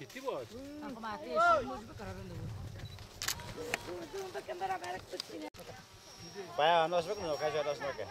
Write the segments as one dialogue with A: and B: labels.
A: Gitti bu ağaç.
B: Bayağı anlaşmak mı yok? Kaç anlaşmak yok?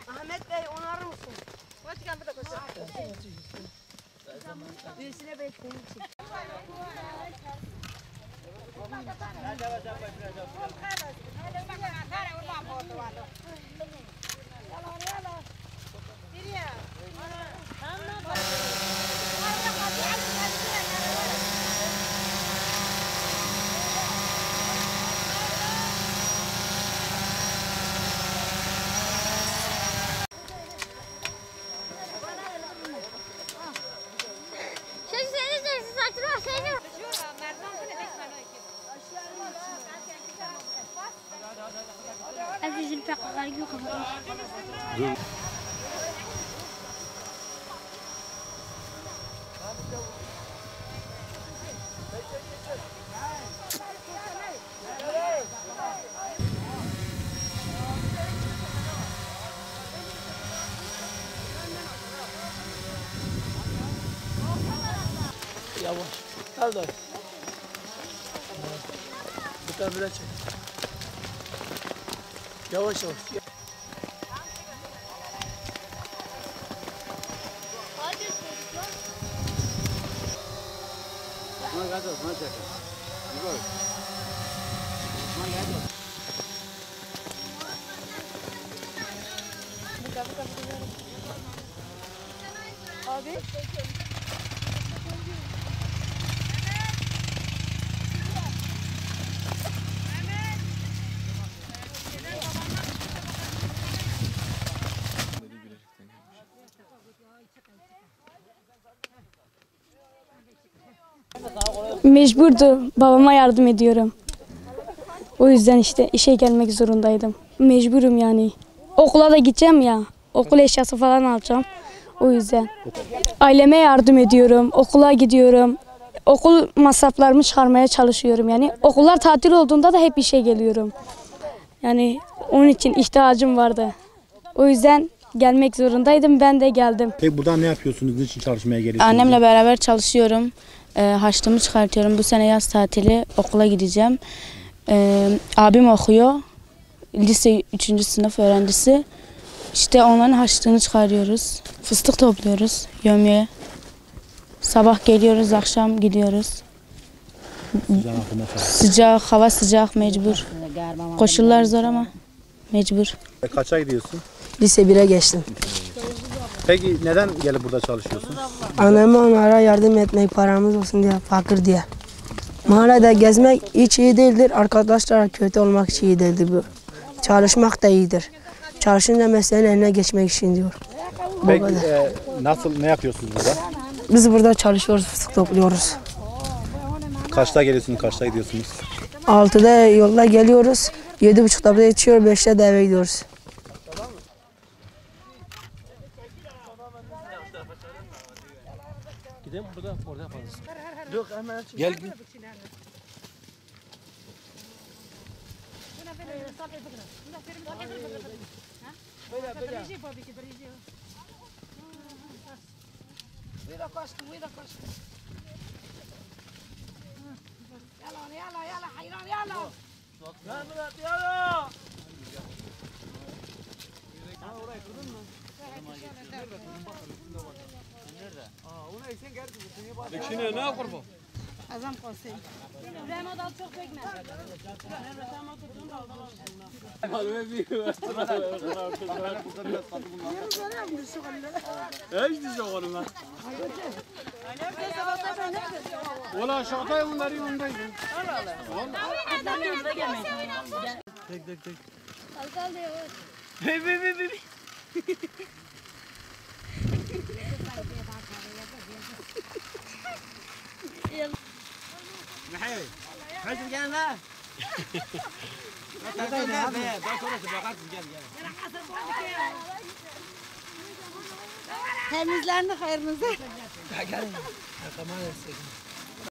C: Ahmet Bey onar mısın? Birisine bekleyin.
D: Yavaş. Al da. Bu tarafa çek. Yavaş yavaş.
B: Osman geldi, Osman çekin. Yürü. Osman geldi.
C: Abi.
E: Mecburdu. Babama yardım ediyorum. O yüzden işte işe gelmek zorundaydım. Mecburum yani. Okula da gideceğim ya. Okul eşyası falan alacağım. O yüzden. Aileme yardım ediyorum. Okula gidiyorum. Okul masraflarımı çıkarmaya çalışıyorum yani. Okullar tatil olduğunda da hep işe geliyorum. Yani onun için ihtiyacım vardı. O yüzden gelmek zorundaydım. Ben de geldim.
F: Peki burada ne yapıyorsunuz? Niçin çalışmaya geliyorsunuz?
G: Annemle beraber çalışıyorum. Harçlığımı çıkartıyorum. Bu sene yaz tatili okula gideceğim. Abim okuyor. Lise 3. sınıf öğrencisi. İşte onların harçlığını çıkarıyoruz. Fıstık topluyoruz yömye. Sabah geliyoruz, akşam gidiyoruz. Sıcak, hava sıcak mecbur. Koşullar zor ama mecbur.
F: Kaça gidiyorsun?
H: Lise 1'e geçtim.
F: Peki neden gelip burada çalışıyorsun?
H: Anneme onlara yardım etmek, paramız olsun diye, fakir diye. Mahallede gezmek hiç iyi değildir. Arkadaşlar kötü olmak hiç iyi değildir bu. Çalışmak da iyidir. Çalışınca mesleğin eline geçmek için diyor.
F: Peki nasıl, ne yapıyorsunuz burada?
H: Biz burada çalışıyoruz, fıstık topluyoruz.
F: Kaçta geliyorsunuz, kaçta gidiyorsunuz?
H: 6'da yolda geliyoruz. 7.30'da burada yetişiyor, 5'te de eve gidiyoruz.
D: Gidelim orada yaparız. Yok hemen gel.
A: İçine ne kurban?
C: Azam konsey.
B: ايش دي شغلنا؟ ولا شغطة ونري وندايم.
D: Tek tek tek.
B: محيي. حاجة جانا. لا تقول لا بس بقى
C: Temizlendi hayırınızı.
D: Gelin. Kamal etsin.